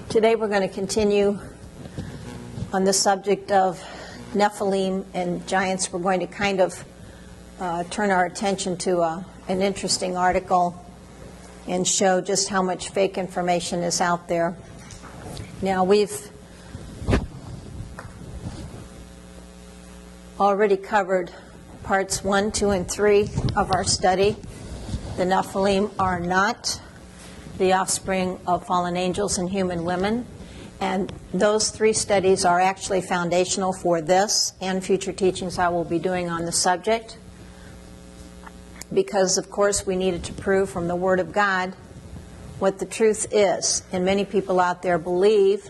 Today we're going to continue on the subject of Nephilim and giants. We're going to kind of turn our attention to an interesting article and show just how much fake information is out there. Now, we've already covered parts 1, 2, and 3 of our study. The Nephilim are not the offspring of fallen angels and human women. And those 3 studies are actually foundational for this and future teachings I will be doing on the subject. Because, of course, we needed to prove from the Word of God what the truth is. And many people out there believe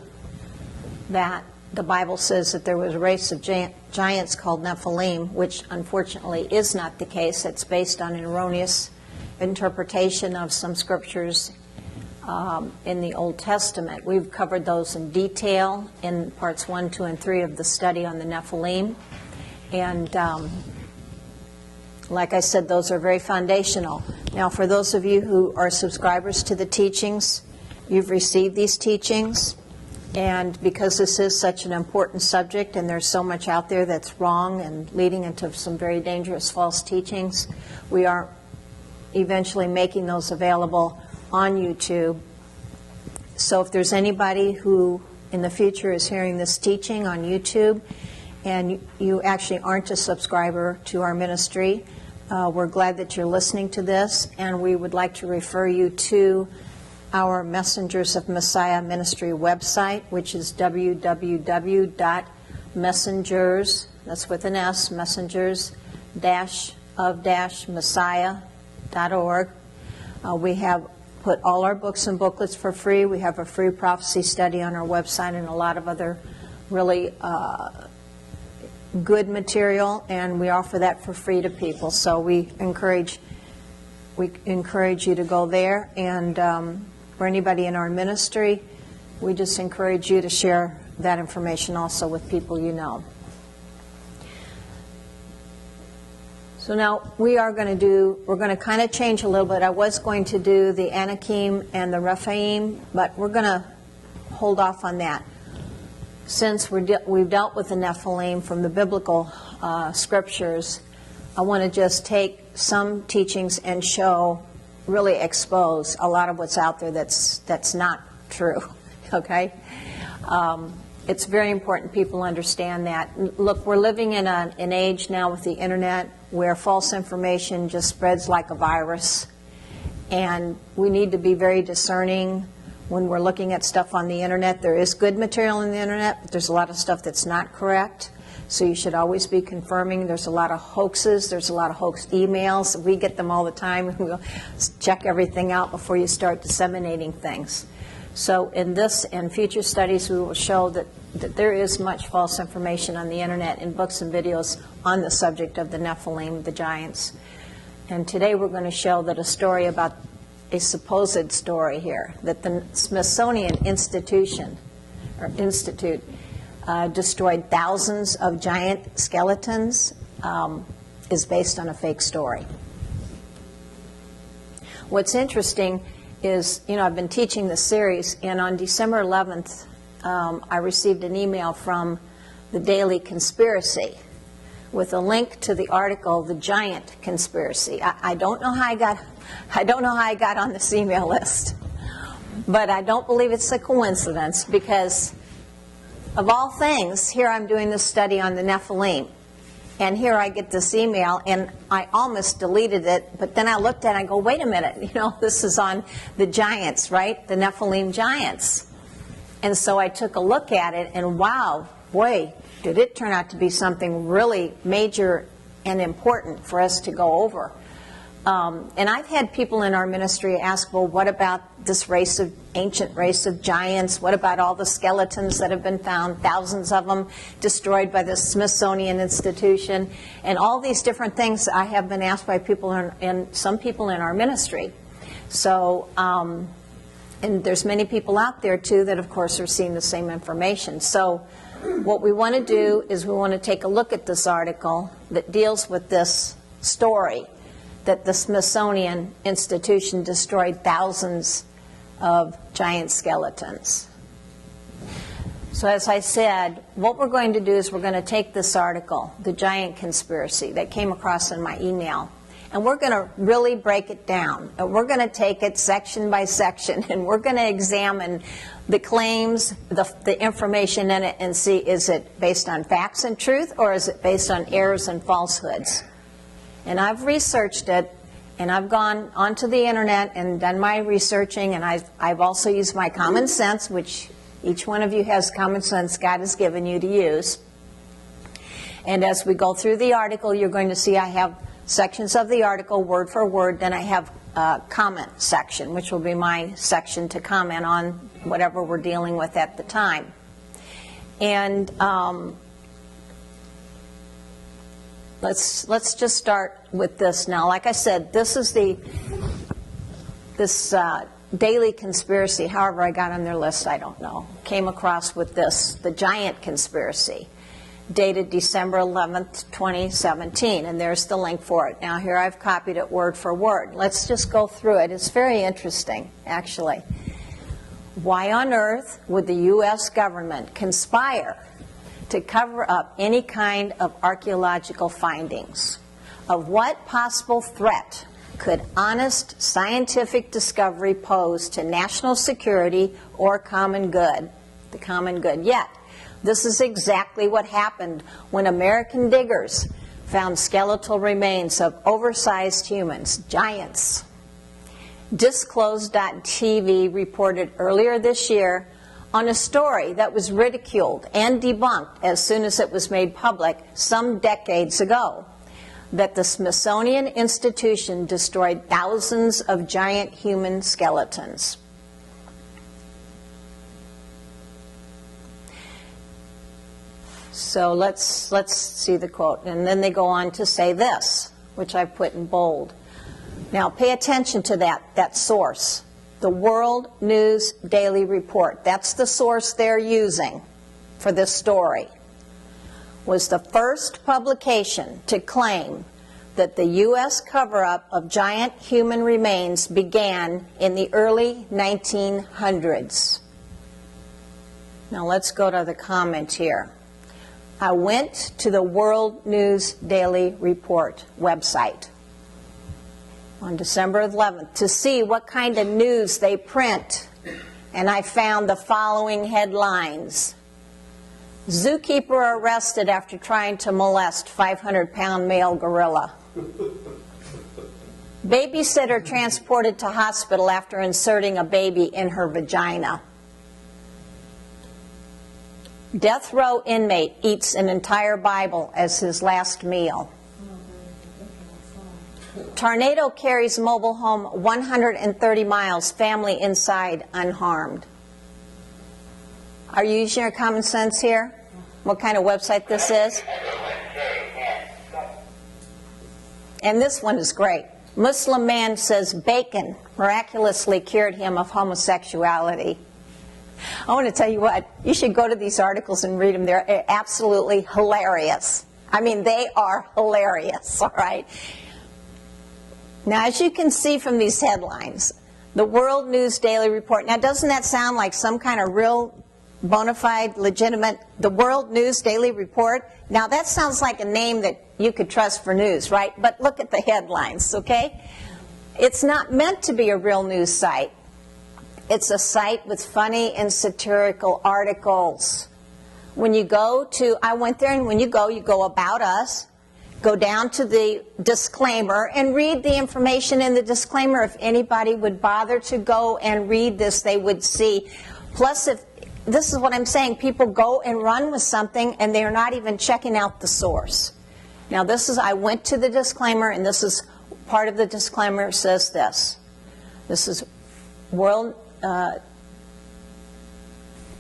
that the Bible says that there was a race of giants called Nephilim, which unfortunately is not the case. It's based on an erroneous interpretation of some scriptures in the Old Testament. We've covered those in detail in parts 1, 2, and 3 of the study on the Nephilim. And like I said, those are very foundational. Now, for those of you who are subscribers to the teachings, you've received these teachings. And because this is such an important subject and there's so much out there that's wrong and leading into some very dangerous false teachings, we are eventually making those available on YouTube. So if there's anybody who in the future is hearing this teaching on YouTube and you actually aren't a subscriber to our ministry, we're glad that you're listening to this, and we would like to refer you to our Messengers of Messiah ministry website, which is www.messengers, that's with an S, messengers-of-messiah.org. We have put all our books and booklets for free. We have a free prophecy study on our website and a lot of other really good material, and we offer that for free to people. So we encourage you to go there, and for anybody in our ministry, we just encourage you to share that information also with people you know. So now we're going to kind of change a little bit. I was going to do the Anakim and the Rephaim, but we're going to hold off on that. Since we've dealt with the Nephilim from the biblical scriptures, I want to just take some teachings and really expose a lot of what's out there that's not true, okay? It's very important people understand that. Look, we're living in an age now with the internet where false information just spreads like a virus, and we need to be very discerning when we're looking at stuff on the internet. There is good material on the internet, but there's a lot of stuff that's not correct, so you should always be confirming. There's a lot of hoaxes, there's a lot of hoax emails. We get them all the time, and we'll check everything out before you start disseminating things. So in this and future studies, we will show that there is much false information on the internet in books and videos on the subject of the Nephilim, the giants. And today we're going to show that a supposed story here, that the Smithsonian Institute destroyed thousands of giant skeletons, is based on a fake story. What's interesting is, I've been teaching this series, and on December 11th, I received an email from the Daily Conspiracy with a link to the article, The Giant Conspiracy. I don't know how I got on this email list, but I don't believe it's a coincidence, because of all things, here I'm doing this study on the Nephilim, and here I get this email, and I almost deleted it, but then I looked at it and I go, wait a minute, this is on the giants, right? The Nephilim giants. And so I took a look at it, and wow, boy, did it turn out to be something really major and important for us to go over. And I've had people in our ministry ask, well, what about this ancient race of giants? What about all the skeletons that have been found, thousands of them destroyed by the Smithsonian Institution, and all these different things I have been asked by people and some people in our ministry. So, and there's many people out there too that of course are seeing the same information. So what we want to do is we want to take a look at this article that deals with this story that the Smithsonian Institution destroyed thousands of giant skeletons. So as I said, what we're going to do is we're going to take this article, The Giant Conspiracy, that came across in my email, and we're going to really break it down. And we're going to take it section by section, and we're going to examine the claims, the information in it, and see, is it based on facts and truth, or is it based on errors and falsehoods? And I've researched it, and I've gone onto the internet and done my researching, and I've also used my common sense, which each one of you has common sense God has given you to use. And as we go through the article, you're going to see I have sections of the article, word for word. Then I have a comment section, which will be my section to comment on whatever we're dealing with at the time. And let's just start with this now. Like I said, this is this Daily Conspiracy, however I got on their list, I don't know, came across with this, The Giant Conspiracy, dated December 11th, 2017, and there's the link for it. Now here I've copied it word for word. Let's just go through it. It's very interesting, actually. Why on earth would the U.S. government conspire to cover up any kind of archaeological findings? Of what possible threat could honest scientific discovery pose to national security or common good? The common good. Yet, this is exactly what happened when American diggers found skeletal remains of oversized humans, giants. Disclosed.tv reported earlier this year on a story that was ridiculed and debunked as soon as it was made public some decades ago, that the Smithsonian institution destroyed thousands of giant human skeletons. So let's see the quote. And then they go on to say this, which I've put in bold. Now pay attention to that source. The World News Daily Report, that's the source they're using for this story, was the first publication to claim that the U.S. cover-up of giant human remains began in the early 1900s. Now let's go to the comment here. I went to the World News Daily Report website on December 11th to see what kind of news they print, and I found the following headlines. Zookeeper arrested after trying to molest 500-pound male gorilla. Babysitter transported to hospital after inserting a baby in her vagina. Death row inmate eats an entire Bible as his last meal. Tornado carries mobile home 130 miles, family inside unharmed. Are you using your common sense here? What kind of website this is? And this one is great. Muslim man says bacon miraculously cured him of homosexuality. I want to tell you what, you should go to these articles and read them. They're absolutely hilarious. I mean, they are hilarious, all right? Now, as you can see from these headlines, the World News Daily Report. Now, doesn't that sound like some kind of real bona fide, legitimate, the World News Daily Report? Now, that sounds like a name that you could trust for news, right? But look at the headlines, okay? It's not meant to be a real news site. It's a site with funny and satirical articles. When you go to, I went there, and when you go About Us, go down to the disclaimer and read the information in the disclaimer. If anybody would bother to go and read this, they would see. Plus, if this is what I'm saying, people go and run with something and they're not even checking out the source. Now this is, I went to the disclaimer, and this is part of the disclaimer says this. This is World,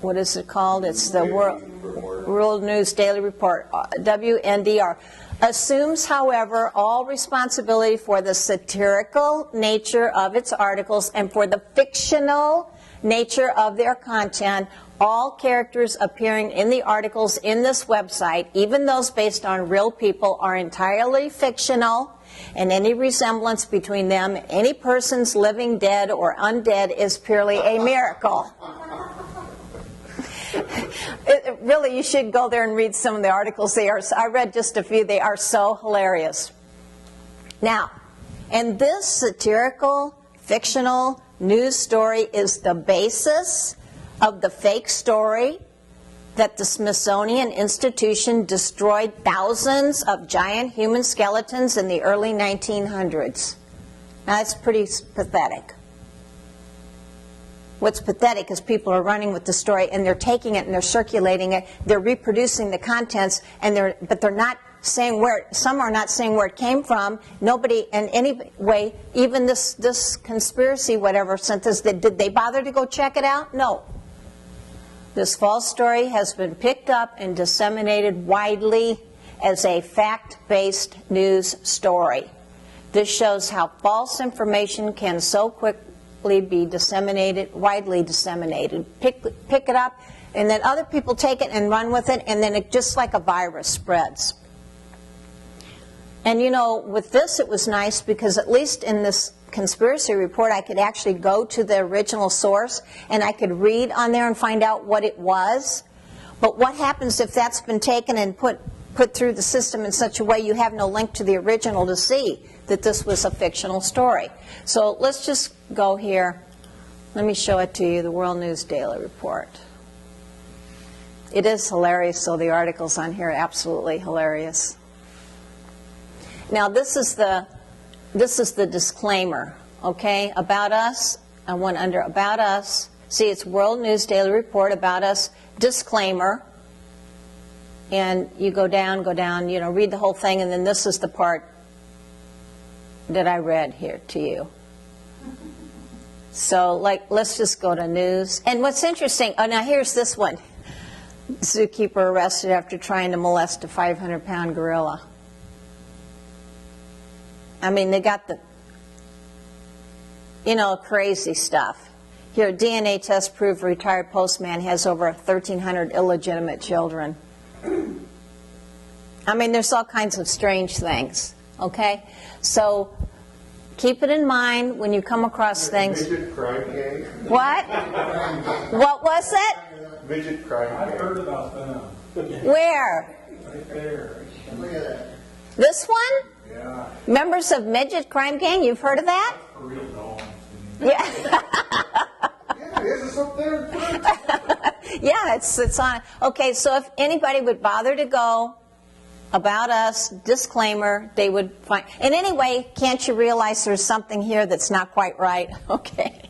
what is it called? It's the World News Daily Report, WNDR. Assumes, however, all responsibility for the satirical nature of its articles and for the fictional nature of their content. All characters appearing in the articles in this website, even those based on real people, are entirely fictional, and any resemblance between them and any persons living, dead, or undead is purely a miracle. Really, you should go there and read some of the articles. I read just a few. They are so hilarious. Now, and this satirical, fictional news story is the basis of the fake story that the Smithsonian Institution destroyed thousands of giant human skeletons in the early 1900s. Now, that's pretty pathetic. What's pathetic is people are running with the story and they're taking it and they're circulating it, they're reproducing the contents, but they're not saying where, some are not saying where it came from. Nobody, in any way, even this conspiracy, whatever, sent this, did they bother to go check it out? No. This false story has been picked up and disseminated widely as a fact-based news story. This shows how false information can so quickly be disseminated, widely disseminated. Pick it up, and then other people take it and run with it, and then it just like a virus spreads. And you know, with this it was nice because at least in this conspiracy report I could actually go to the original source and I could read on there and find out what it was. But what happens if that's been taken and put through the system in such a way you have no link to the original to see that this was a fictional story? So let's just go here. Let me show it to you, the World News Daily Report. It is hilarious, so the articles on here are absolutely hilarious. Now this is the disclaimer, okay? About us, I went under About Us. See, it's World News Daily Report, About Us, disclaimer. And you go down, you know, read the whole thing, and then this is the part that I read here to you. So, like, let's just go to news. And what's interesting, oh, now here's this one. Zookeeper arrested after trying to molest a 500-pound gorilla. I mean, they got the, you know, crazy stuff. Here, DNA test proved retired postman has over 1,300 illegitimate children. I mean, there's all kinds of strange things, okay? So keep it in mind when you come across things. Midget crime gang? What? What was it? Midget crime gang. I've heard about them. Where? Right there. Look at that. This one? Yeah. Members of Midget Crime Gang, you've heard of that? For real dogs. Yeah. Yeah, this is up there. Yeah, it's on. Okay, so if anybody would bother to go, About Us, disclaimer, they would find. And anyway, can't you realize there's something here that's not quite right? Okay.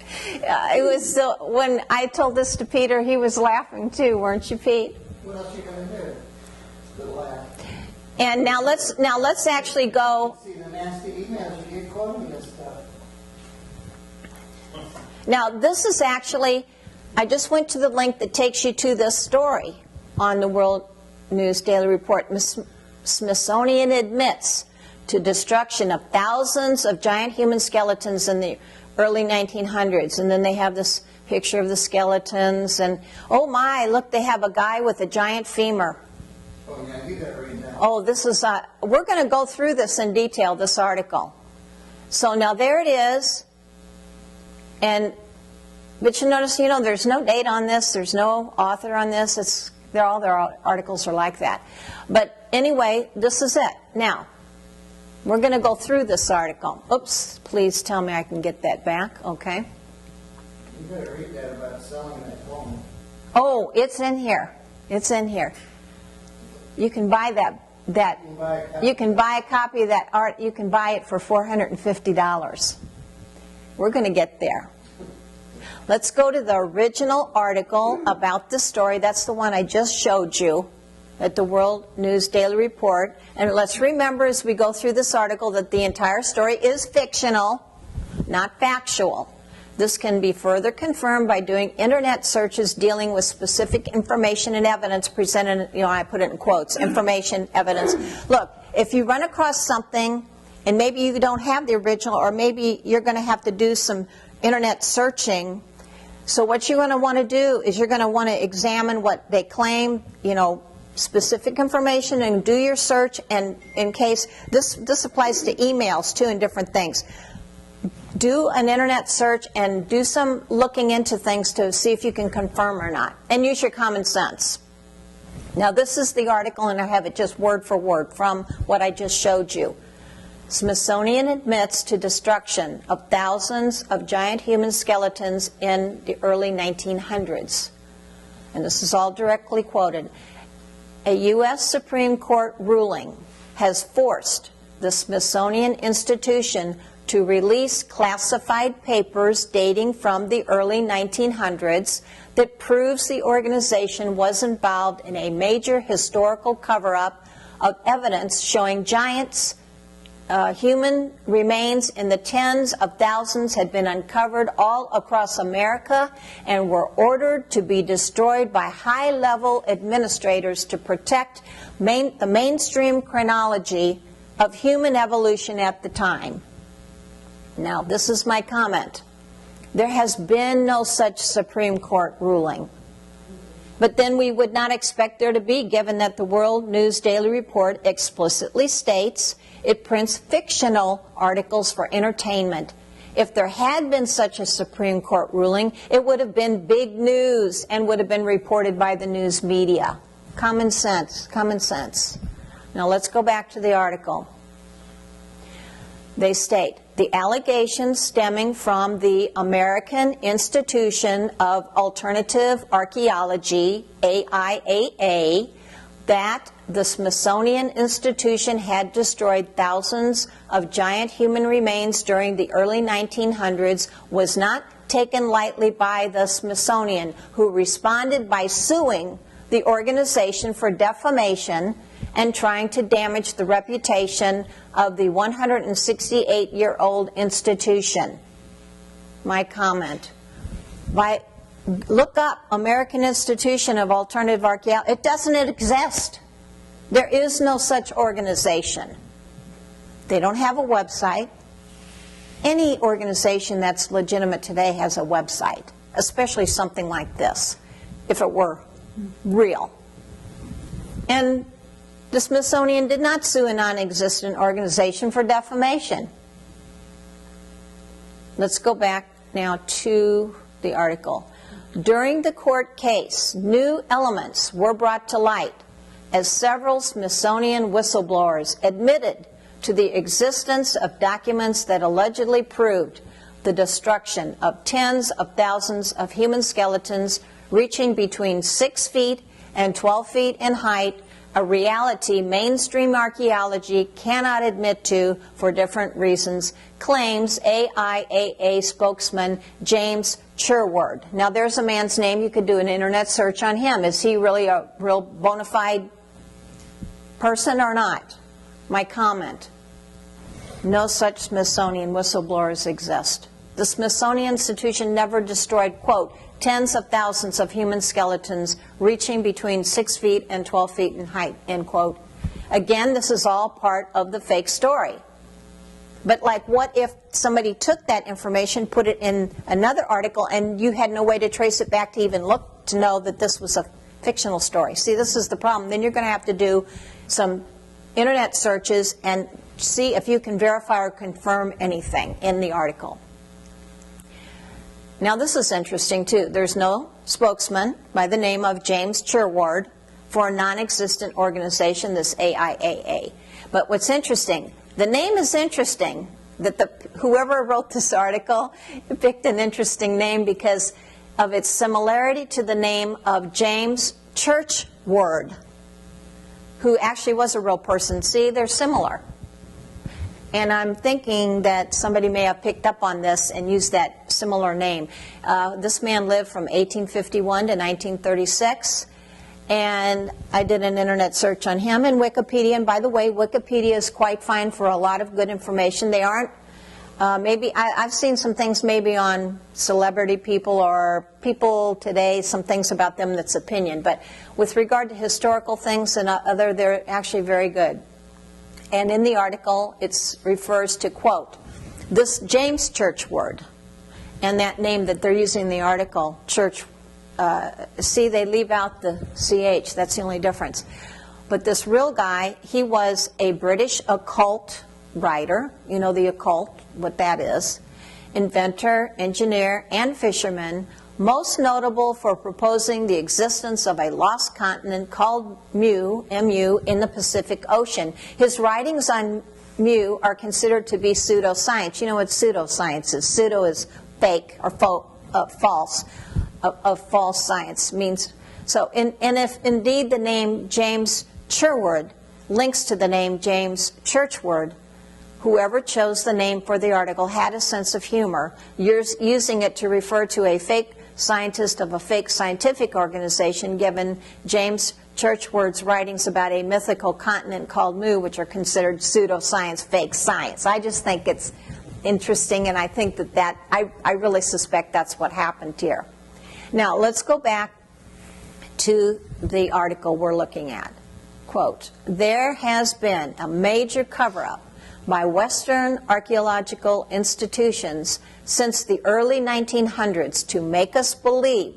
It was when I told this to Peter, he was laughing too, weren't you, Pete? What else you gonna do? Good laugh. And now let's actually go. See the nasty emails you get quoting this stuff. Now this is actually, I just went to the link that takes you to this story on the World News Daily Report. Smithsonian admits to destruction of thousands of giant human skeletons in the early 1900s. And then they have this picture of the skeletons, and oh my, look, they have a guy with a giant femur. Oh yeah, you gotta read that. Oh, this is, we're going to go through this in detail, this article. So now there it is. But you notice, you know, there's no date on this, there's no author on this, all their articles are like that. But anyway, this is it. Now, we're going to go through this article. Oops, please tell me I can get that back, okay? You better read that about selling that phone. Oh, it's in here. It's in here. You can buy you can buy a copy of that art. You can buy it for $450. We're going to get there. Let's go to the original article about this story. That's the one I just showed you at the World News Daily Report. And let's remember as we go through this article that the entire story is fictional, not factual. This can be further confirmed by doing internet searches dealing with specific information and evidence presented, you know, I put it in quotes, information, evidence. Look, if you run across something and maybe you don't have the original, or maybe you're going to have to do some internet searching, so what you're going to want to do is you're going to want to examine what they claim, you know, specific information, and do your search. And in case this applies to emails too and different things. do an internet search and do some looking into things to see if you can confirm or not, and use your common sense. Now this is the article, and I have it just word for word from what I just showed you. Smithsonian admits to destruction of thousands of giant human skeletons in the early 1900s. And this is all directly quoted. A U.S. Supreme Court ruling has forced the Smithsonian Institution to release classified papers dating from the early 1900s that proves the organization was involved in a major historical cover-up of evidence showing giants, human remains in the tens of thousands had been uncovered all across America and were ordered to be destroyed by high-level administrators to protect the mainstream chronology of human evolution at the time. Now, this is my comment. There has been no such Supreme Court ruling. But then we would not expect there to be, given that the World News Daily Report explicitly states it prints fictional articles for entertainment. If there had been such a Supreme Court ruling, it would have been big news and would have been reported by the news media. Common sense, common sense. Now let's go back to the article. They state, the allegations stemming from the American Institution of Alternative Archaeology, AIAA, that the Smithsonian Institution had destroyed thousands of giant human remains during the early 1900s was not taken lightly by the Smithsonian, who responded by suing the organization for defamation and trying to damage the reputation of the 168-year-old institution. My comment. Look up American Institution of Alternative Archaeology. It doesn't exist. There is no such organization. They don't have a website. Any organization that's legitimate today has a website, especially something like this, if it were real. And the Smithsonian did not sue a non-existent organization for defamation. Let's go back now to the article. During the court case, new elements were brought to light as several Smithsonian whistleblowers admitted to the existence of documents that allegedly proved the destruction of tens of thousands of human skeletons reaching between 6 feet and 12 feet in height, a reality mainstream archaeology cannot admit to for different reasons, claims AIAA spokesman James Cherward. Now there's a man's name. You could do an internet search on him. Is he really a real bona fide person or not? My comment. No such Smithsonian whistleblowers exist. The Smithsonian Institution never destroyed, quote, tens of thousands of human skeletons reaching between 6 feet and 12 feet in height, end quote. Again, this is all part of the fake story. But like, what if somebody took that information, put it in another article, and you had no way to trace it back to even look to know that this was a fictional story? See, this is the problem. Then you're going to have to do some internet searches and see if you can verify or confirm anything in the article. Now this is interesting too. There's no spokesman by the name of James Cherward for a non-existent organization, this AIAA. But what's interesting, the name is interesting, that whoever wrote this article picked an interesting name because of its similarity to the name of James Churchward, who actually was a real person. See, they're similar. And I'm thinking that somebody may have picked up on this and used that similar name. This man lived from 1851 to 1936, and I did an internet search on him in Wikipedia. And by the way, Wikipedia is quite fine for a lot of good information. They aren't, I've seen some things maybe on celebrity people or people today, some things about them that's opinion. But with regard to historical things and other, they're actually very good. And in the article, it refers to, quote, this James Churchward, and that name that they're using in the article, Church, see, they leave out the CH, that's the only difference. But this real guy, he was a British occult writer, you know the occult, what that is, inventor, engineer, and fisherman, most notable for proposing the existence of a lost continent called Mu, M-U, in the Pacific Ocean. His writings on Mu are considered to be pseudoscience. You know what pseudoscience is? Pseudo is fake or false. False science means so. And if indeed the name James Sherwood links to the name James Churchward, whoever chose the name for the article had a sense of humor, using it to refer to a fake scientist of a fake scientific organization, given James Churchward's writings about a mythical continent called Mu, which are considered pseudoscience, fake science. I just think it's interesting, and I think that I really suspect that's what happened here. Now, let's go back to the article we're looking at. Quote, "There has been a major cover-up by Western archaeological institutions since the early 1900s to make us believe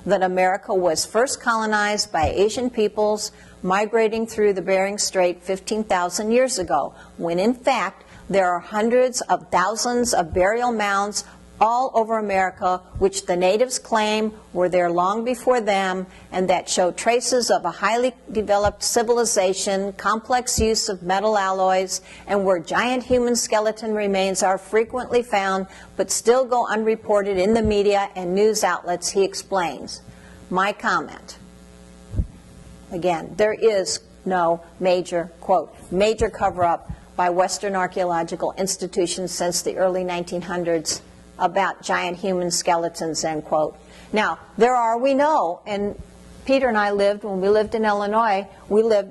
that America was first colonized by Asian peoples migrating through the Bering Strait 15,000 years ago, when in fact there are hundreds of thousands of burial mounds all over America, which the natives claim were there long before them, and that show traces of a highly developed civilization, complex use of metal alloys, and where giant human skeleton remains are frequently found, but still go unreported in the media and news outlets," he explains. My comment, again, there is no major, quote, major cover-up by Western archaeological institutions since the early 1900s about giant human skeletons, end quote. Now, there are, we know, and Peter and I lived, when we lived in Illinois, we lived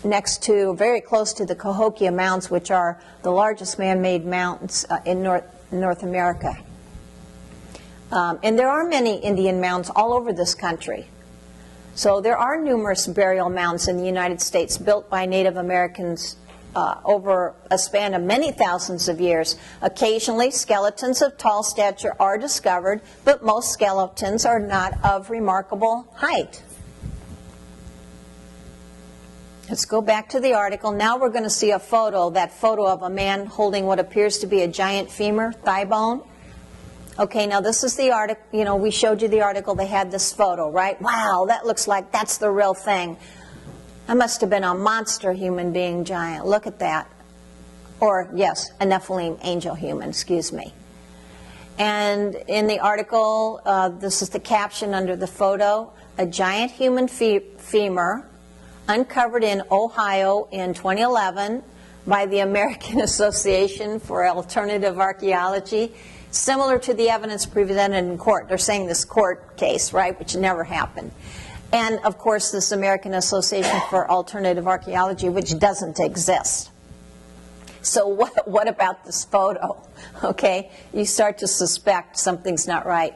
next to, very close to the Cahokia Mounds, which are the largest man-made mountains in North America. And there are many Indian mounds all over this country. So there are numerous burial mounds in the United States built by Native Americans over a span of many thousands of years. Occasionally, skeletons of tall stature are discovered, but most skeletons are not of remarkable height. Let's go back to the article. Now we're going to see a photo, that photo of a man holding what appears to be a giant femur, thigh bone. Okay, now this is the article, you know, we showed you the article, they had this photo, right? Wow, that looks like that's the real thing. That must have been a monster human being giant. Look at that. Or, yes, a Nephilim angel human, excuse me. And in the article, this is the caption under the photo, "A giant human femur uncovered in Ohio in 2011 by the American Association for Alternative Archaeology, similar to the evidence presented in court." They're saying this court case, right, which never happened. And, of course, this American Association for Alternative Archaeology, which doesn't exist. So what about this photo? Okay, you start to suspect something's not right.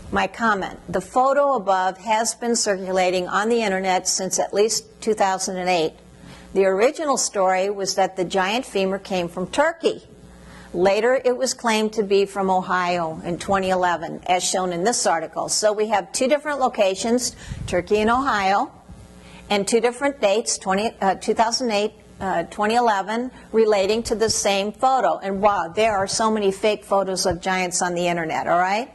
My comment, the photo above has been circulating on the internet since at least 2008. The original story was that the giant femur came from Turkey. Later, it was claimed to be from Ohio in 2011, as shown in this article. So we have two different locations, Turkey and Ohio, and two different dates, 2008, 2011, relating to the same photo. And wow, there are so many fake photos of giants on the internet, all right?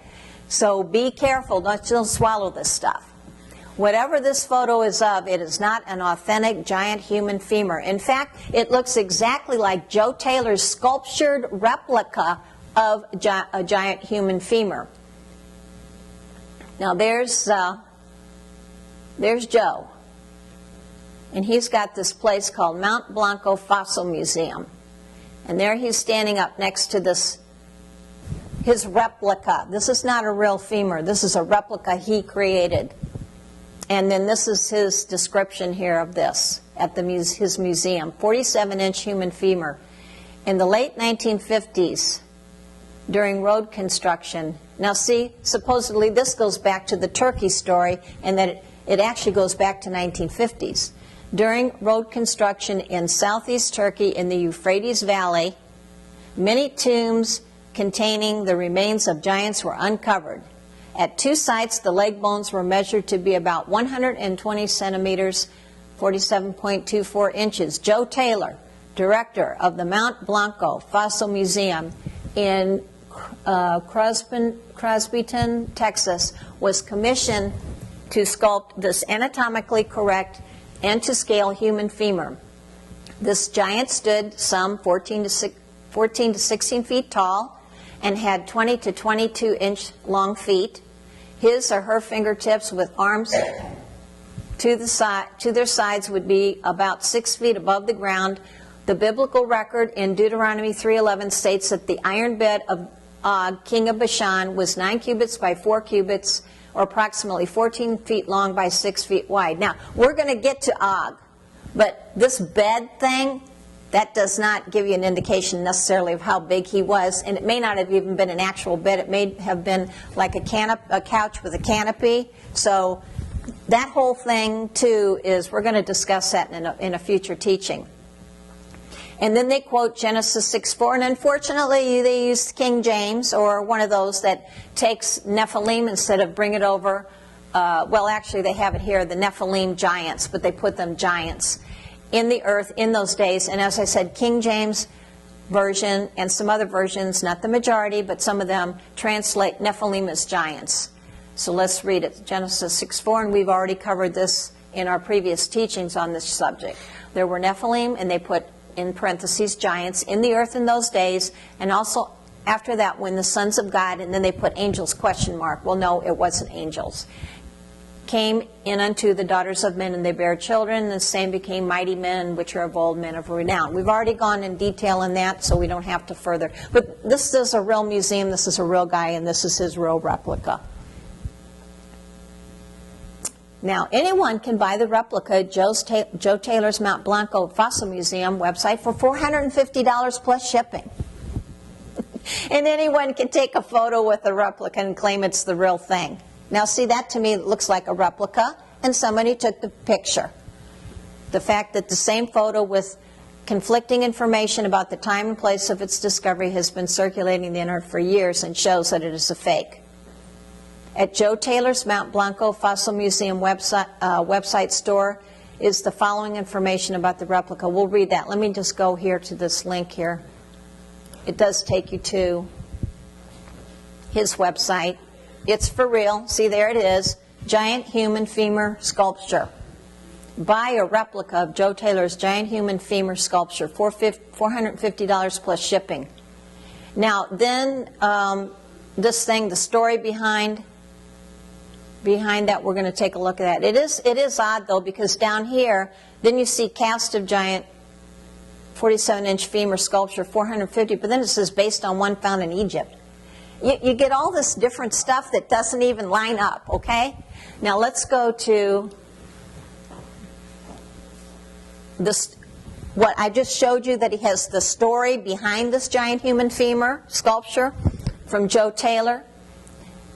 So be careful, don't swallow this stuff. Whatever this photo is of, it is not an authentic giant human femur. In fact, it looks exactly like Joe Taylor's sculptured replica of a giant human femur. Now there's Joe, and he's got this place called Mount Blanco Fossil Museum, and there he's standing up next to this, his replica. This is not a real femur. This is a replica he created. And then this is his description here of this at his museum, 47-inch human femur. In the late 1950s, during road construction, now see, supposedly this goes back to the Turkey story, and that it actually goes back to 1950s. During road construction in southeast Turkey in the Euphrates Valley, many tombs containing the remains of giants were uncovered. At two sites, the leg bones were measured to be about 120 centimeters, 47.24 inches. Joe Taylor, director of the Mount Blanco Fossil Museum, in Crosbyton, Texas, was commissioned to sculpt this anatomically correct and to scale human femur. This giant stood some 14 to 16 feet tall and had 20 to 22 inch long feet. His or her fingertips with arms to their sides would be about 6 feet above the ground. The biblical record in Deuteronomy 3:11 states that the iron bed of Og, king of Bashan, was 9 cubits by 4 cubits, or approximately 14 feet long by 6 feet wide. Now, we're going to get to Og, but this bed thing, that does not give you an indication necessarily of how big he was, and it may not have even been an actual bed. It may have been like a couch with a canopy. So that whole thing, too, is we're going to discuss that in a future teaching. And then they quote Genesis 6:4, and unfortunately they use King James, or one of those that takes Nephilim instead of bring it over. Well, actually they have it here, the Nephilim giants, but they put them giants in the earth in those days. And as I said, King James version and some other versions, not the majority, but some of them translate Nephilim as giants. So let's read it. Genesis 6:4, and we've already covered this in our previous teachings on this subject. There were Nephilim, and they put in parentheses giants in the earth in those days, and also after that when the sons of God, and then they put angels question mark. Well, no, it wasn't angels. Came in unto the daughters of men, and they bare children, and the same became mighty men, which are of old, men of renown. We've already gone in detail in that, so we don't have to further. But this is a real museum, this is a real guy, and this is his real replica. Now, anyone can buy the replica at Joe Taylor's Mount Blanco Fossil Museum website for $450 plus shipping. And anyone can take a photo with the replica and claim it's the real thing. Now, see, that to me looks like a replica, and somebody took the picture. The fact that the same photo with conflicting information about the time and place of its discovery has been circulating the internet for years and shows that it is a fake. At Joe Taylor's Mount Blanco Fossil Museum website store is the following information about the replica. We'll read that. Let me just go here to this link here. It does take you to his website. It's for real. See, there it is. Giant human femur sculpture. Buy a replica of Joe Taylor's giant human femur sculpture for $450 plus shipping. Now, then this thing, the story behind that, we're going to take a look at that. It is odd, though, because down here, then you see cast of giant 47-inch femur sculpture, 450, but then it says based on one found in Egypt. You get all this different stuff that doesn't even line up, okay? Now let's go to this, what I just showed you, that he has the story behind this giant human femur sculpture from Joe Taylor.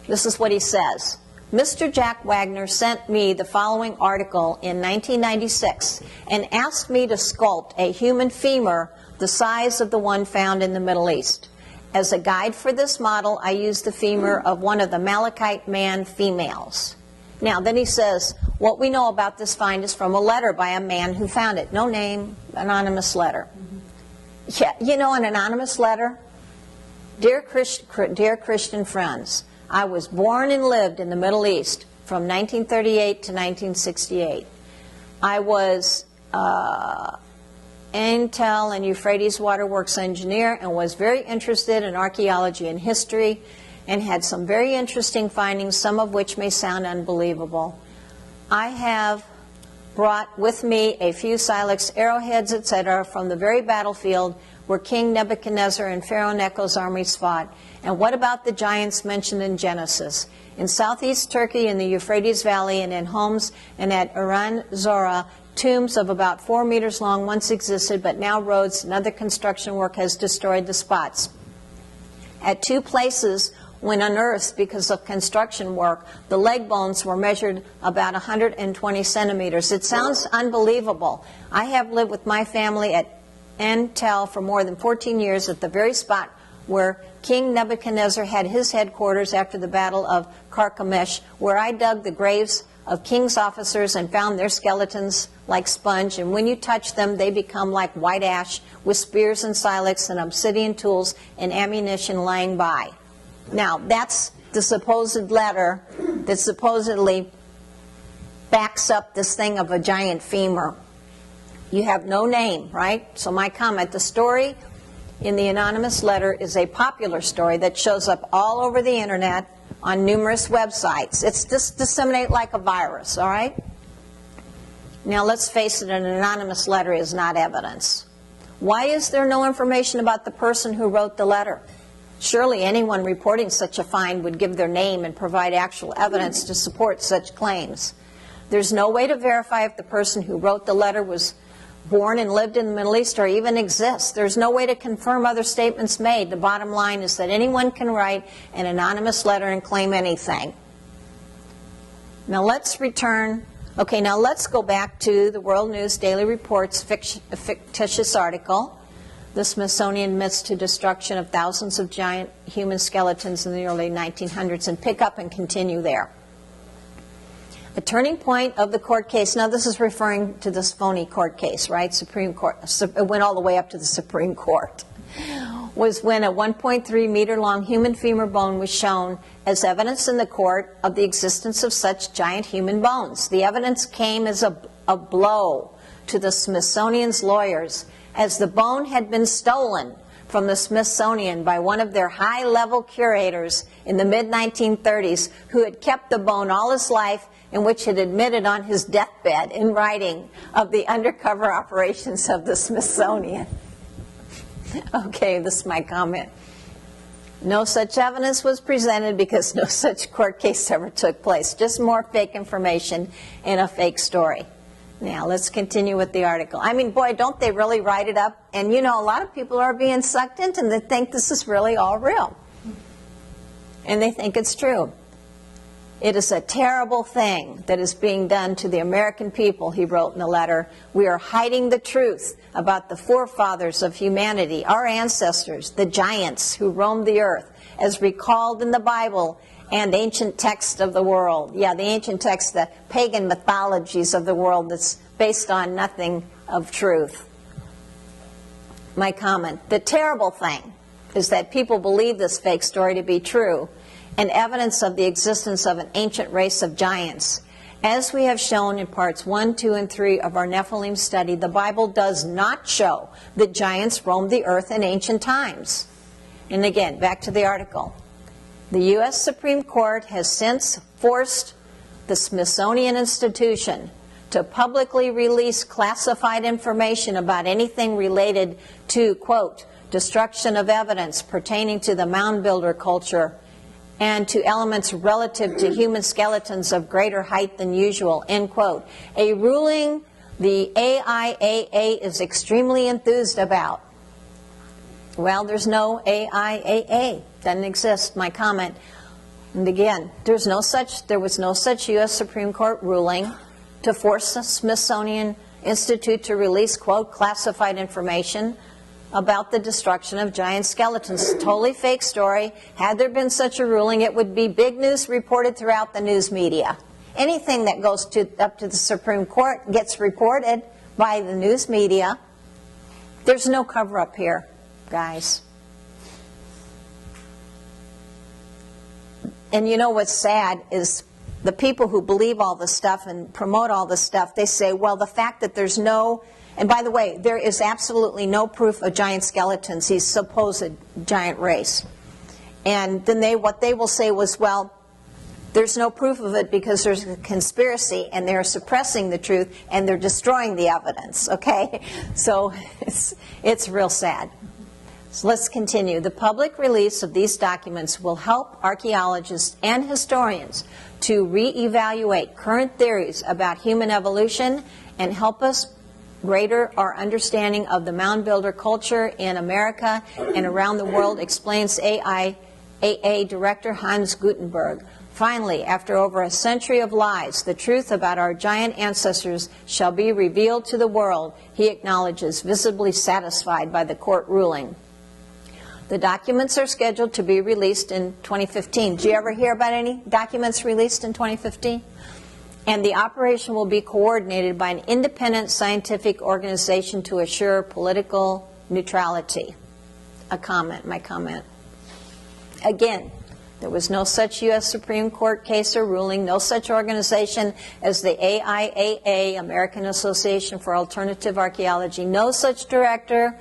This is what he says. Mr. Jack Wagner sent me the following article in 1996 and asked me to sculpt a human femur the size of the one found in the Middle East. As a guide for this model, I used the femur of one of the Malachite man females. Now, then he says, what we know about this find is from a letter by a man who found it. No name, anonymous letter. Yeah, you know, an anonymous letter? Dear Christian friends, I was born and lived in the Middle East from 1938 to 1968. I was Intel and Euphrates Waterworks engineer and was very interested in archaeology and history and had some very interesting findings, some of which may sound unbelievable. I have brought with me a few silex arrowheads, etc., from the very battlefield where King Nebuchadnezzar and Pharaoh Necho's armies fought. And what about the giants mentioned in Genesis? In southeast Turkey, in the Euphrates Valley, and in Homs and at Iran Zora, tombs of about 4 meters long once existed, but now roads and other construction work has destroyed the spots. At 2 places, when unearthed because of construction work, the leg bones were measured about 120 centimeters. It sounds unbelievable. I have lived with my family at Entel for more than 14 years at the very spot where King Nebuchadnezzar had his headquarters after the Battle of Carchemish, where I dug the graves of king's officers and found their skeletons like sponge, and when you touch them, they become like white ash, with spears and silex and obsidian tools and ammunition lying by. Now, that's the supposed letter that supposedly backs up this thing of a giant femur. You have no name, right? So my comment, the story in the anonymous letter is a popular story that shows up all over the internet on numerous websites. It's just disseminated like a virus, all right? Now let's face it, an anonymous letter is not evidence. Why is there no information about the person who wrote the letter? Surely anyone reporting such a find would give their name and provide actual evidence to support such claims. There's no way to verify if the person who wrote the letter was born and lived in the Middle East or even exists. There's no way to confirm other statements made. The bottom line is that anyone can write an anonymous letter and claim anything. Now let's return. Okay, now let's go back to the World News Daily Report's fictitious article, "The Smithsonian Admits to Destruction of Thousands of Giant Human Skeletons in the Early 1900s," and pick up and continue there. A turning point of the court case, now this is referring to this phony court case, right? Supreme Court, it went all the way up to the Supreme Court, was when a 1.3 meter long human femur bone was shown as evidence in the court of the existence of such giant human bones. The evidence came as a blow to the Smithsonian's lawyers, as the bone had been stolen from the Smithsonian by one of their high-level curators in the mid-1930s, who had kept the bone all his life, and which had admitted on his deathbed in writing of the undercover operations of the Smithsonian. Okay, this is my comment. No such evidence was presented because no such court case ever took place. Just more fake information in a fake story. Now, let's continue with the article. I mean, boy, don't they really write it up? And you know, a lot of people are being sucked into and they think this is really all real. And they think it's true. It is a terrible thing that is being done to the American people, he wrote in the letter. We are hiding the truth about the forefathers of humanity, our ancestors, the giants who roamed the earth, as recalled in the Bible and ancient texts of the world. Yeah, the ancient texts, the pagan mythologies of the world that's based on nothing of truth. My comment, the terrible thing is that people believe this fake story to be true, and evidence of the existence of an ancient race of giants. As we have shown in parts 1, 2, and 3 of our Nephilim study, the Bible does not show that giants roamed the earth in ancient times. And again, back to the article. The U.S. Supreme Court has since forced the Smithsonian Institution to publicly release classified information about anything related to, quote, destruction of evidence pertaining to the mound builder culture and to elements relative to human skeletons of greater height than usual, end quote. A ruling the AIAA is extremely enthused about. Well, there's no AIAA. Doesn't exist, my comment. And again, there was no such U.S. Supreme Court ruling to force the Smithsonian Institute to release, quote, classified information about the destruction of giant skeletons. Totally fake story. Had there been such a ruling, it would be big news reported throughout the news media. Anything that goes up to the Supreme Court gets reported by the news media. There's no cover-up here, guys. And you know what's sad is the people who believe all this stuff and promote all this stuff, they say, well, the fact that there's no, and by the way, there is absolutely no proof of giant skeletons, these supposed giant race. And then what they will say was, well, there's no proof of it because there's a conspiracy and they're suppressing the truth and they're destroying the evidence, okay? So it's real sad. So let's continue. The public release of these documents will help archaeologists and historians to reevaluate current theories about human evolution and help us greater our understanding of the mound builder culture in America and around the world, explains AIAA Director Hans Gutenberg. Finally, after over a century of lies, the truth about our giant ancestors shall be revealed to the world, he acknowledges, visibly satisfied by the court ruling. The documents are scheduled to be released in 2015. Did you ever hear about any documents released in 2015? and the operation will be coordinated by an independent scientific organization to assure political neutrality. A comment, my comment. Again, there was no such U.S. Supreme Court case or ruling, no such organization as the AIAA, American Association for Alternative Archaeology, no such director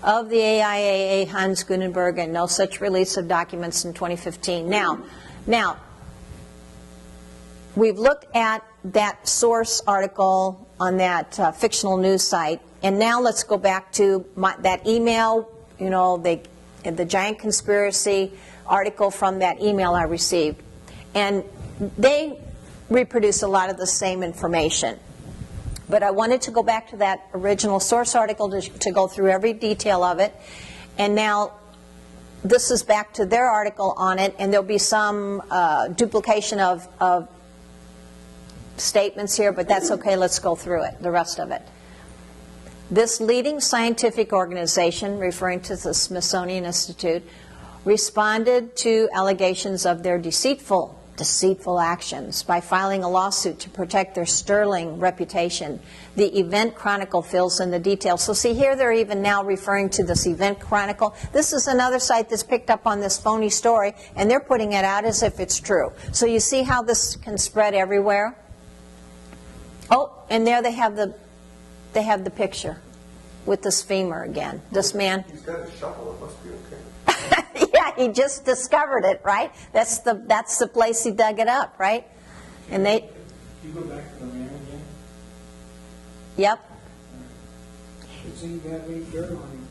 of the AIAA, Hans Gutenberg, and no such release of documents in 2015. Now, we've looked at that source article on that fictional news site, and now let's go back to that email, you know, the giant conspiracy article from that email I received. And they reproduce a lot of the same information. But I wanted to go back to that original source article to go through every detail of it. And now this is back to their article on it, and there'll be some duplication of statements here, but that's okay. Let's go through it, the rest of it. This leading scientific organization, referring to the Smithsonian Institute, responded to allegations of their deceitful actions by filing a lawsuit to protect their sterling reputation. The Event Chronicle fills in the details. So see here, they're even now referring to this Event Chronicle. This is another site that's picked up on this phony story, and they're putting it out as if it's true. So you see how this can spread everywhere? Oh, and there they have the picture with this femur again. This man. He's got a shovel. It must be okay. Yeah, he just discovered it, right? That's the place he dug it up, right? And they. You go back to the man again? Yep. It seems to have any dirt on him.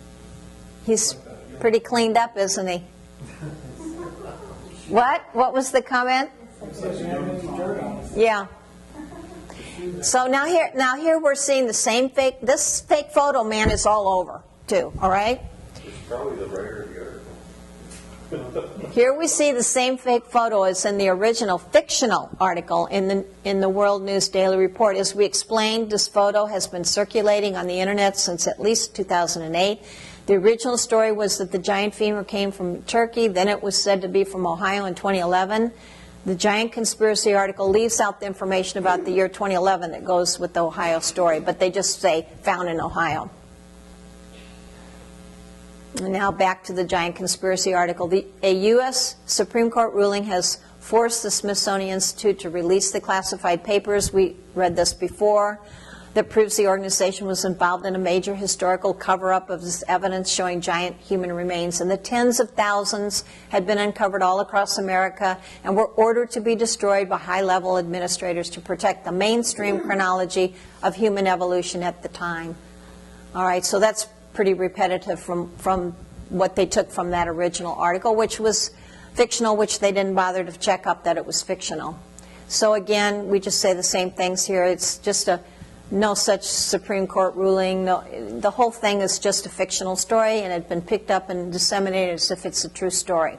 He's pretty cleaned up, isn't he? What? What was the comment? It doesn't have any dirt on it. Yeah. So now here we're seeing the same fake. This fake photo, man, is all over too. All right. It's probably the writer of the article. Here we see the same fake photo as in the original fictional article in the World News Daily Report. As we explained, this photo has been circulating on the internet since at least 2008. The original story was that the giant femur came from Turkey. Then it was said to be from Ohio in 2011. The giant conspiracy article leaves out the information about the year 2011 that goes with the Ohio story, but they just say found in Ohio. And now back to the giant conspiracy article. A U.S. Supreme Court ruling has forced the Smithsonian Institute to release the classified papers. We read this before. That proves the organization was involved in a major historical cover-up of this evidence showing giant human remains. And the tens of thousands had been uncovered all across America and were ordered to be destroyed by high-level administrators to protect the mainstream chronology of human evolution at the time. All right, so that's pretty repetitive from what they took from that original article, which was fictional, which they didn't bother to check up that it was fictional. So again, we just say the same things here. It's just no such Supreme Court ruling. No, the whole thing is just a fictional story, and it had been picked up and disseminated as if it's a true story.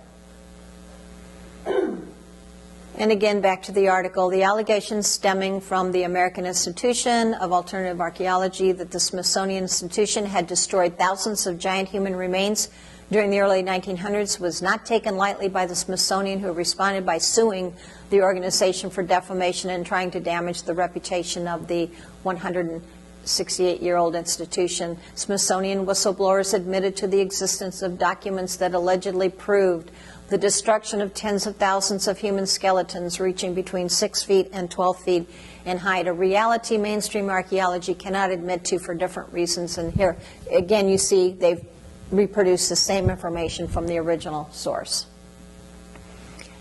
And again, back to the article, the allegations stemming from the American Institution of Alternative Archaeology that the Smithsonian Institution had destroyed thousands of giant human remains during the early 1900s was not taken lightly by the Smithsonian, who responded by suing the organization for defamation and trying to damage the reputation of the 168-year-old institution. Smithsonian whistleblowers admitted to the existence of documents that allegedly proved the destruction of tens of thousands of human skeletons reaching between 6 feet and 12 feet in height, a reality mainstream archaeology cannot admit to for different reasons. And here, again, you see they've reproduced the same information from the original source.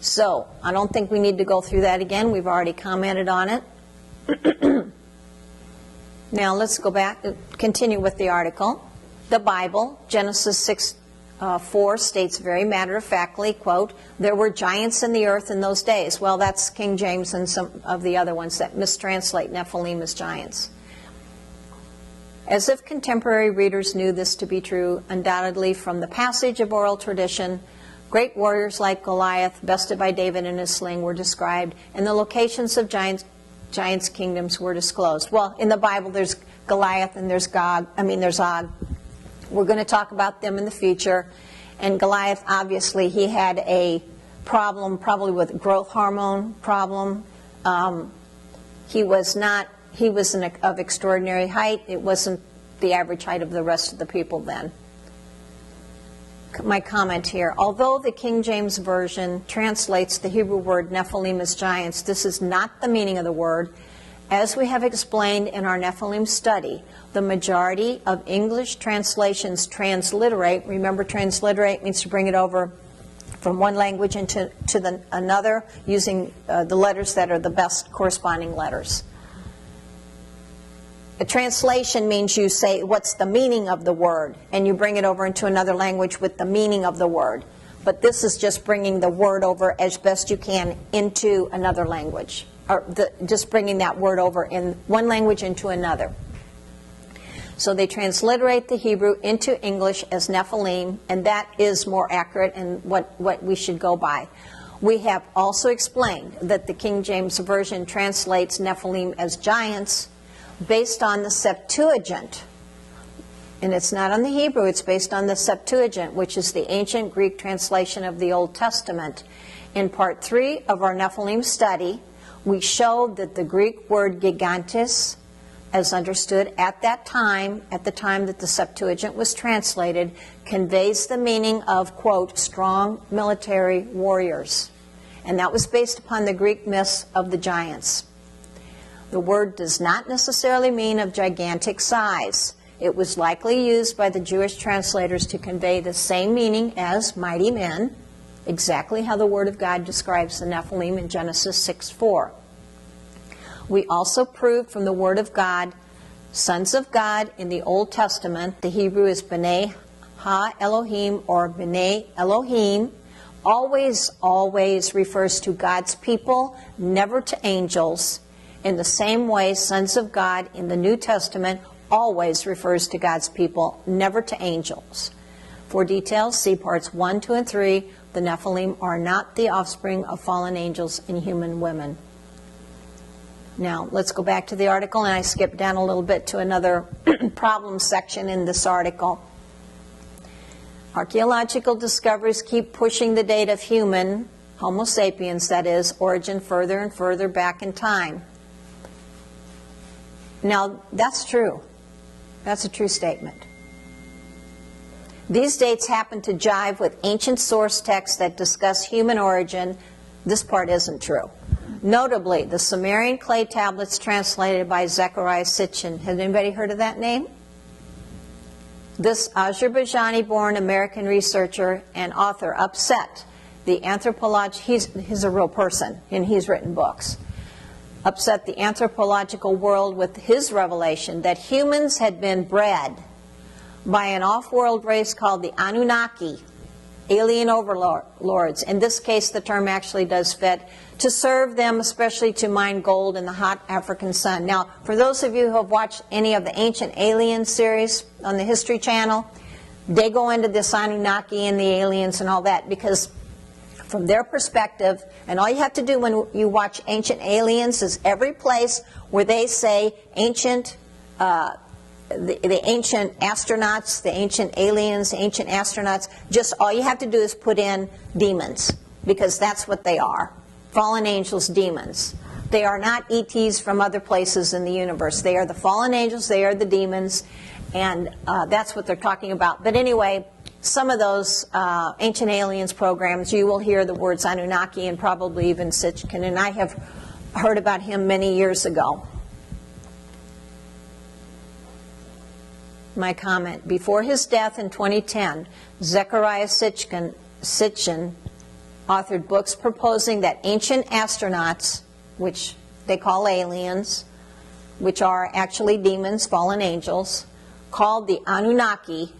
So I don't think we need to go through that again. We've already commented on it. Now let's go back, continue with the article. The Bible, Genesis 6:4 states very matter-of-factly, quote, there were giants in the earth in those days. Well, that's King James and some of the other ones that mistranslate Nephilim as giants. As if contemporary readers knew this to be true, undoubtedly from the passage of oral tradition, great warriors like Goliath, bested by David in his sling, were described, and the locations of giants' kingdoms were disclosed. Well, in the Bible, there's Goliath and there's Og. We're going to talk about them in the future. And Goliath, obviously, he had a problem, probably with growth hormone problem. he was of extraordinary height. It wasn't the average height of the rest of the people then. My comment here, although the King James Version translates the Hebrew word Nephilim as giants, this is not the meaning of the word. As we have explained in our Nephilim study, the majority of English translations transliterate. Remember, transliterate means to bring it over from one language into another using the letters that are the best corresponding letters. A translation means you say, what's the meaning of the word? And you bring it over into another language with the meaning of the word. But this is just bringing the word over as best you can into another language. Or just bringing that word over in one language into another. So they transliterate the Hebrew into English as Nephilim, and that is more accurate and what we should go by. We have also explained that the King James Version translates Nephilim as giants based on the Septuagint. And it's not on the Hebrew, it's based on the Septuagint, which is the ancient Greek translation of the Old Testament. In part 3 of our Nephilim study, we showed that the Greek word gigantes, as understood at that time, at the time that the Septuagint was translated, conveys the meaning of, quote, strong military warriors. And that was based upon the Greek myths of the giants. The word does not necessarily mean of gigantic size. It was likely used by the Jewish translators to convey the same meaning as mighty men, exactly how the Word of God describes the Nephilim in Genesis 6:4. We also proved from the Word of God, sons of God in the Old Testament, the Hebrew is B'nai Ha-Elohim or B'nai Elohim, always refers to God's people, never to angels. In the same way, sons of God in the New Testament always refers to God's people, never to angels. For details, see parts 1, 2, and 3. The Nephilim are not the offspring of fallen angels and human women. Now, let's go back to the article, and I skipped down a little bit to another problem section in this article. Archaeological discoveries keep pushing the date of human, Homo sapiens that is, origin further and further back in time. Now, that's true. That's a true statement. These dates happen to jive with ancient source texts that discuss human origin. This part isn't true. Notably, the Sumerian clay tablets translated by Zechariah Sitchin. Has anybody heard of that name? This Azerbaijani-born American researcher and author upset the he's a real person, and he's written books. Upset the anthropological world with his revelation that humans had been bred by an off-world race called the Anunnaki, alien overlords. In this case, the term actually does fit, to serve them, especially to mine gold in the hot African sun. Now, for those of you who have watched any of the Ancient Aliens series on the History Channel, they go into this Anunnaki and the aliens and all that, because from their perspective, and all you have to do when you watch Ancient Aliens is every place where they say ancient, the ancient astronauts, the ancient aliens, the ancient astronauts, just all you have to do is put in demons, because that's what they are. Fallen angels, demons. They are not ETs from other places in the universe. They are the fallen angels, they are the demons, and that's what they're talking about. But anyway, some of those Ancient Aliens programs, you will hear the words Anunnaki and probably even Sitchin, and I have heard about him many years ago. My comment, before his death in 2010, Zechariah Sitchin authored books proposing that ancient astronauts, which they call aliens, which are actually demons, fallen angels, called the Anunnaki,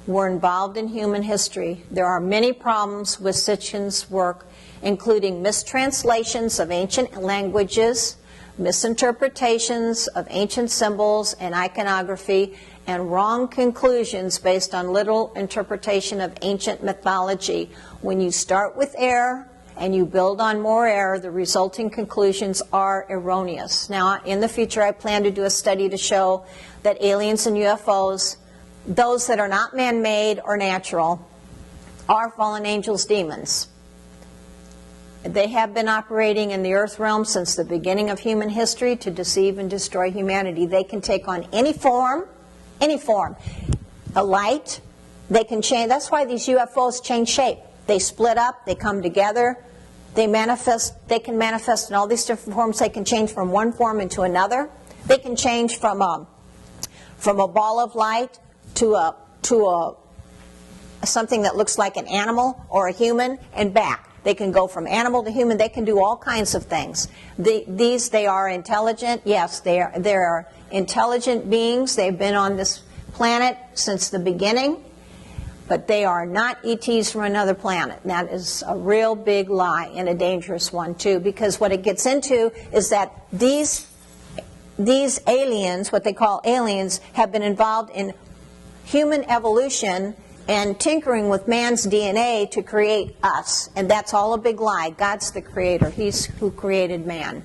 were involved in human history. There are many problems with Sitchin's work, including mistranslations of ancient languages, misinterpretations of ancient symbols and iconography, and wrong conclusions based on literal interpretation of ancient mythology. When you start with error and you build on more error, the resulting conclusions are erroneous. Now, in the future, I plan to do a study to show that aliens and UFOs, those that are not man-made or natural, are fallen angels, demons. They have been operating in the earth realm since the beginning of human history to deceive and destroy humanity. They can take on any form, a light. They can change. That's why these UFOs change shape. They split up, they come together, they can manifest in all these different forms. They can change from one form into another. They can change from a ball of light to something that looks like an animal or a human and back. They can go from animal to human. They can do all kinds of things. They are intelligent. Yes, they are intelligent beings. They've been on this planet since the beginning. But they are not ETs from another planet. That is a real big lie, and a dangerous one too, because what it gets into is that these aliens, what they call aliens, have been involved in human evolution and tinkering with man's DNA to create us. And that's all a big lie. God's the creator. He's who created man.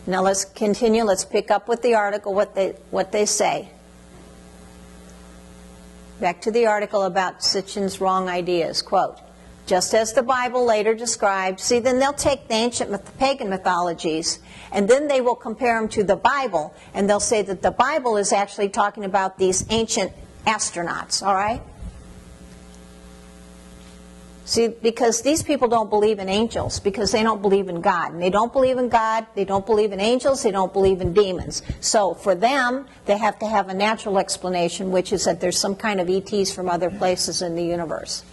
Now let's continue. Let's pick up with the article, what they say. Back to the article about Sitchin's wrong ideas. Quote, just as the Bible later described, see, then they'll take the ancient pagan mythologies, and then they will compare them to the Bible, and they'll say that the Bible is actually talking about these ancient astronauts, all right? See, because these people don't believe in angels, because they don't believe in God. And they don't believe in God, they don't believe in angels, they don't believe in demons. So for them, they have to have a natural explanation, which is that there's some kind of ETs from other places in the universe.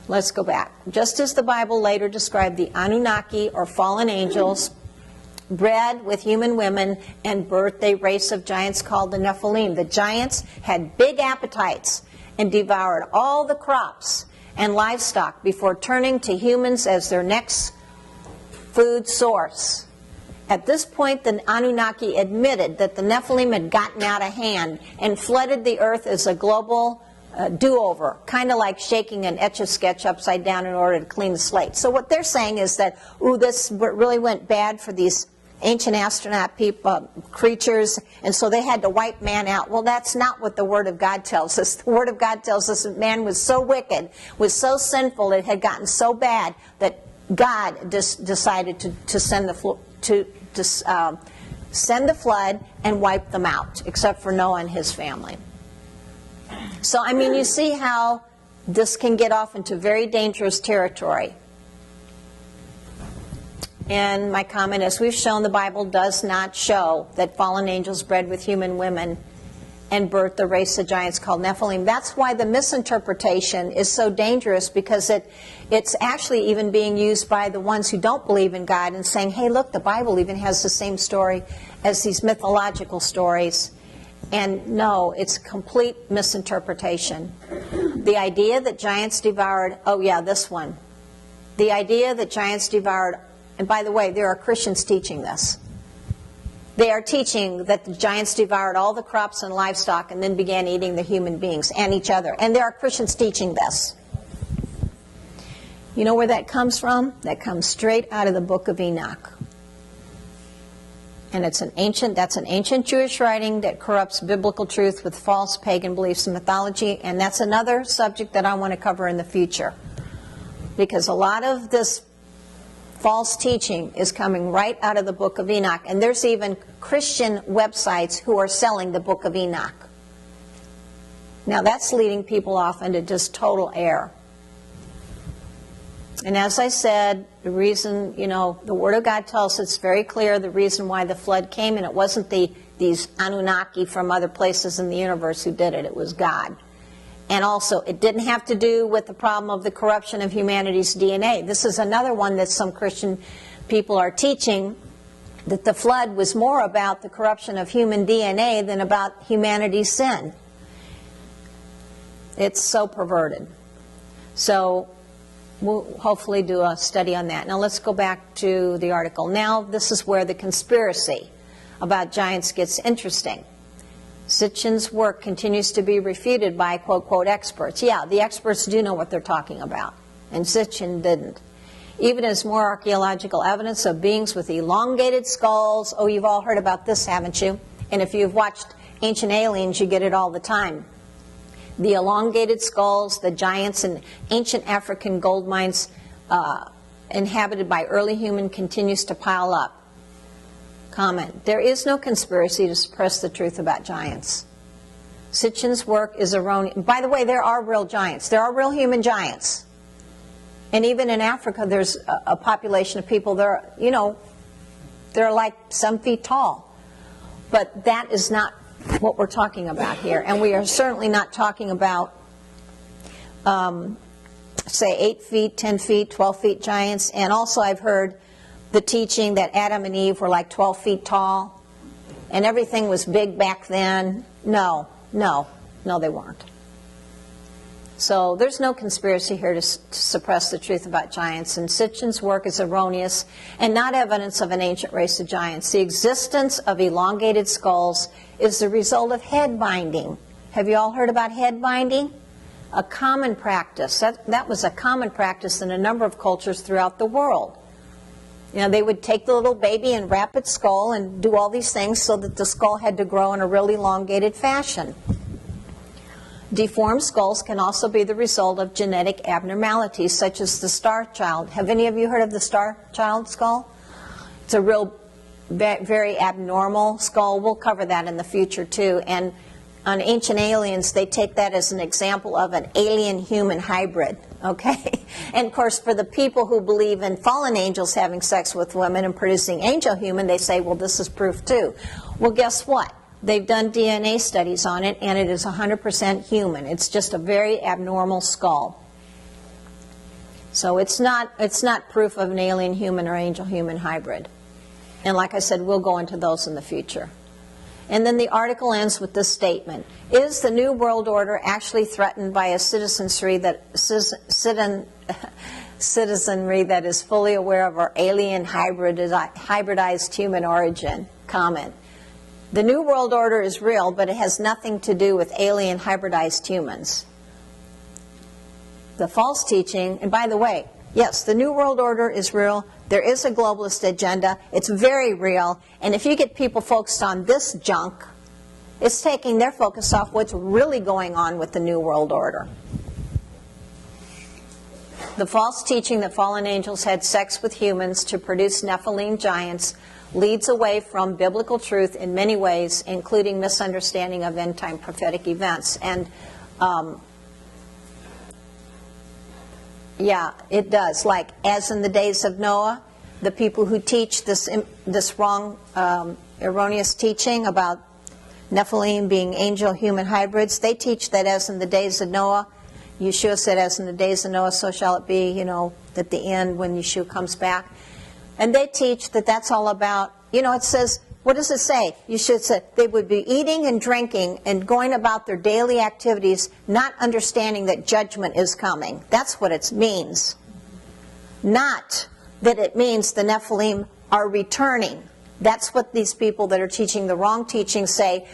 Let's go back. Just as the Bible later described the Anunnaki, or fallen angels, bred with human women and birthed a race of giants called the Nephilim. The giants had big appetites and devoured all the crops and livestock before turning to humans as their next food source. At this point, the Anunnaki admitted that the Nephilim had gotten out of hand and flooded the earth as a global do-over, kind of like shaking an Etch-a-Sketch upside down in order to clean the slate. So what they're saying is that, ooh, this really went bad for these ancient astronaut creatures, and so they had to wipe man out. Well, that's not what the Word of God tells us. The Word of God tells us that man was so wicked, was so sinful, it had gotten so bad that God decided to send the flood and wipe them out, except for Noah and his family. So, I mean, you see how this can get off into very dangerous territory. And my comment is, we've shown the Bible does not show that fallen angels bred with human women and birthed the race of giants called Nephilim. That's why the misinterpretation is so dangerous, because it's actually even being used by the ones who don't believe in God and saying, hey, look, the Bible even has the same story as these mythological stories. And no, it's complete misinterpretation. The idea that giants devoured, oh yeah, this one. The idea that giants devoured, and by the way, there are Christians teaching this. They are teaching that the giants devoured all the crops and livestock and then began eating the human beings and each other. And there are Christians teaching this. You know where that comes from? That comes straight out of the book of Enoch. And that's an ancient Jewish writing that corrupts biblical truth with false pagan beliefs and mythology. And that's another subject that I want to cover in the future. Because a lot of this false teaching is coming right out of the book of Enoch. And there's even Christian websites who are selling the book of Enoch. Now that's leading people off into just total error. And as I said, the reason, the Word of God tells us very clear the reason why the flood came, and it wasn't these Anunnaki from other places in the universe who did it. It was God. And also, it didn't have to do with the problem of the corruption of humanity's DNA. This is another one that some Christian people are teaching, that the flood was more about the corruption of human DNA than about humanity's sin. It's so perverted. So we'll hopefully do a study on that. Now let's go back to the article. Now this is where the conspiracy about giants gets interesting. Sitchin's work continues to be refuted by quote experts. Yeah, the experts do know what they're talking about, and Sitchin didn't. Even as more archaeological evidence of beings with elongated skulls. Oh, you've all heard about this, haven't you? And if you've watched Ancient Aliens, you get it all the time. The elongated skulls, the giants in ancient African gold mines inhabited by early human continues to pile up. Comment, there is no conspiracy to suppress the truth about giants. Sitchin's work is erroneous. By the way, there are real giants. There are real human giants. And even in Africa, there's a population of people that are, you know, they're like some feet tall. But that is not what we're talking about here. And we are certainly not talking about, say, 8 feet, 10 feet, 12 feet giants. And also I've heard the teaching that Adam and Eve were like 12 feet tall. And everything was big back then. No, they weren't. So there's no conspiracy here to suppress the truth about giants, and Sitchin's work is erroneous and not evidence of an ancient race of giants. The existence of elongated skulls is the result of head binding. Have you all heard about head binding? A common practice. That was a common practice in a number of cultures throughout the world. You know, they would take the little baby and wrap its skull and do all these things so that the skull had to grow in a really elongated fashion. Deformed skulls can also be the result of genetic abnormalities, such as the star child. Have any of you heard of the star child skull? It's a real, very abnormal skull. We'll cover that in the future, too. And on Ancient Aliens, they take that as an example of an alien-human hybrid, okay? And, of course, for the people who believe in fallen angels having sex with women and producing angel-human, they say, well, this is proof, too. Well, guess what? They've done DNA studies on it, and it is 100% human. It's just a very abnormal skull. So it's not proof of an alien-human or angel-human hybrid. And like I said, we'll go into those in the future. And then the article ends with this statement. Is the New World Order actually threatened by a citizenry that is fully aware of our alien hybridized human origin? Comment. The New World Order is real, but it has nothing to do with alien hybridized humans. The false teaching, and by the way, yes, the New World Order is real. There is a globalist agenda. It's very real. And if you get people focused on this junk, it's taking their focus off what's really going on with the New World Order. The false teaching that fallen angels had sex with humans to produce Nephilim giants leads away from biblical truth in many ways, including misunderstanding of end-time prophetic events. And yeah, it does. Like, as in the days of Noah, the people who teach this wrong, erroneous teaching about Nephilim being angel-human hybrids, they teach that as in the days of Noah, Yeshua said, as in the days of Noah, so shall it be, you know, at the end when Yeshua comes back. And they teach that that's all about, you know, it says, what does it say? You should say they would be eating and drinking and going about their daily activities, not understanding that judgment is coming. That's what it means. Not that it means the Nephilim are returning. That's what these people that are teaching the wrong teaching say.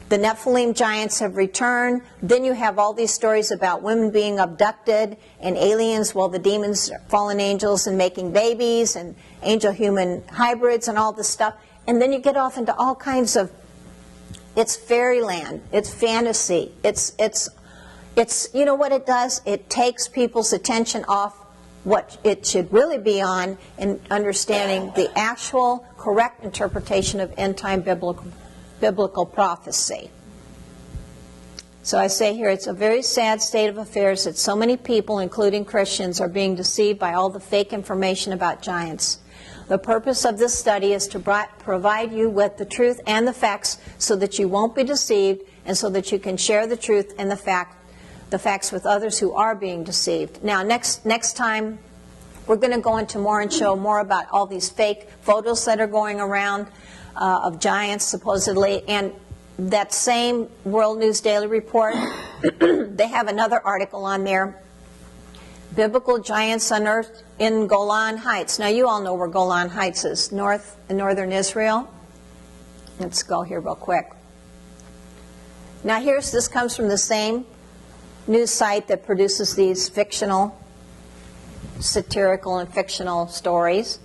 The Nephilim giants have returned. Then you have all these stories about women being abducted and aliens, well, the demons, fallen angels, and making babies and angel-human hybrids and all this stuff. And then you get off into all kinds of, it's fairyland, it's fantasy, it's you know what it does? It takes people's attention off what it should really be on in understanding the actual correct interpretation of end-time biblical prophecy. So I say here, it's a very sad state of affairs that so many people, including Christians, are being deceived by all the fake information about giants. The purpose of this study is to provide you with the truth and the facts so that you won't be deceived and so that you can share the truth and the facts with others who are being deceived. Now, next time, we're going to go into more and show more about all these fake photos that are going around of giants, supposedly. And that same World News Daily report, they have another article on there, Biblical Giants Unearthed in Golan Heights. Now, you all know where Golan Heights is, northern Israel. Let's go here real quick. Now, this comes from the same news site that produces these fictional, satirical and fictional stories.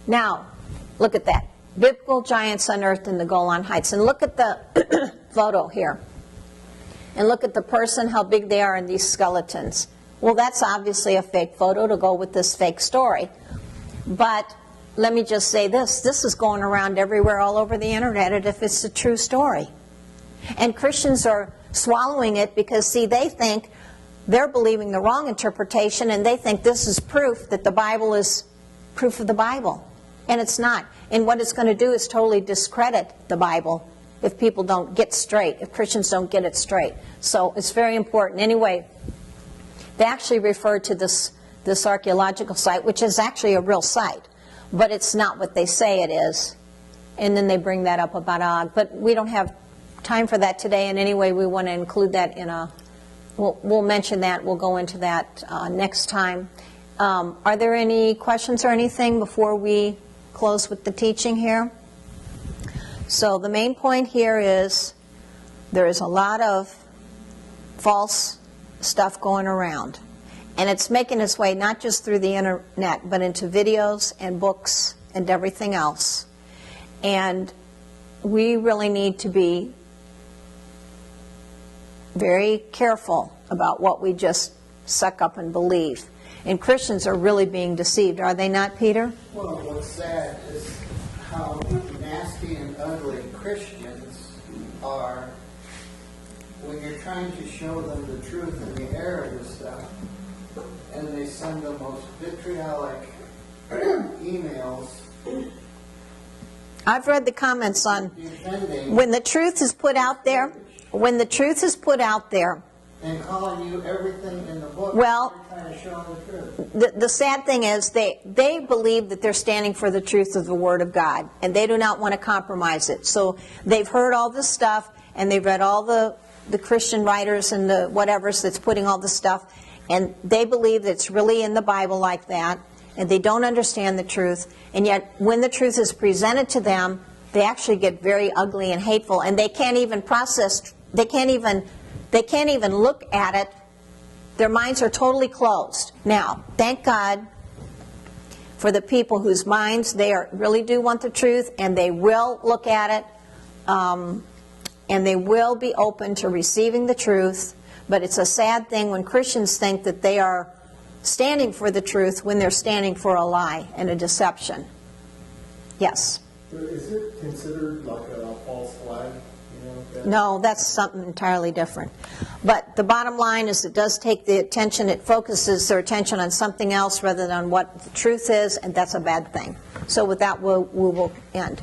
Now, look at that. Biblical giants unearthed in the Golan Heights. And look at the photo here. And look at the person, how big they are in these skeletons. Well, that's obviously a fake photo to go with this fake story. But let me just say this is going around everywhere all over the internet if it's a true story. And Christians are swallowing it because, see, they think they're believing the wrong interpretation, and they think this is proof that the Bible is proof of the Bible. And it's not. And what it's going to do is totally discredit the Bible if people don't get straight, if Christians don't get it straight. So it's very important. Anyway, they actually refer to this archaeological site, which is actually a real site, but it's not what they say it is. And then they bring that up about Og. But we don't have time for that today, and anyway, we want to include that in a... We'll mention that. We'll go into that next time. Are there any questions or anything before we close with the teaching here? So the main point here is there is a lot of false stuff going around. And it's making its way not just through the internet, but into videos and books and everything else. And we really need to be very careful about what we just suck up and believe. And Christians are really being deceived, are they not, Peter? Well, what's sad is how nasty and ugly Christians are when you're trying to show them the truth and the error of the stuff, and they send the most vitriolic emails. I've read the comments on defending when the truth is put out there. When the truth is put out there, and calling you everything in the book. Well, you're trying to show them the truth. the sad thing is they believe that they're standing for the truth of the Word of God, and they do not want to compromise it. So they've heard all this stuff, and they've read all the Christian writers and the whatevers that's putting all this stuff, and they believe that it's really in the Bible like that, and they don't understand the truth. And yet when the truth is presented to them, they actually get very ugly and hateful, and they can't even process, they can't even look at it. Their minds are totally closed. Now, thank God for the people whose minds, they really do want the truth, and they will look at it, and they will be open to receiving the truth. But it's a sad thing when Christians think that they are standing for the truth when they're standing for a lie and a deception. Yes? Is it considered like a false flag? No, that's something entirely different. But the bottom line is it does take the attention, it focuses their attention on something else rather than what the truth is, and that's a bad thing. So with that, we will end.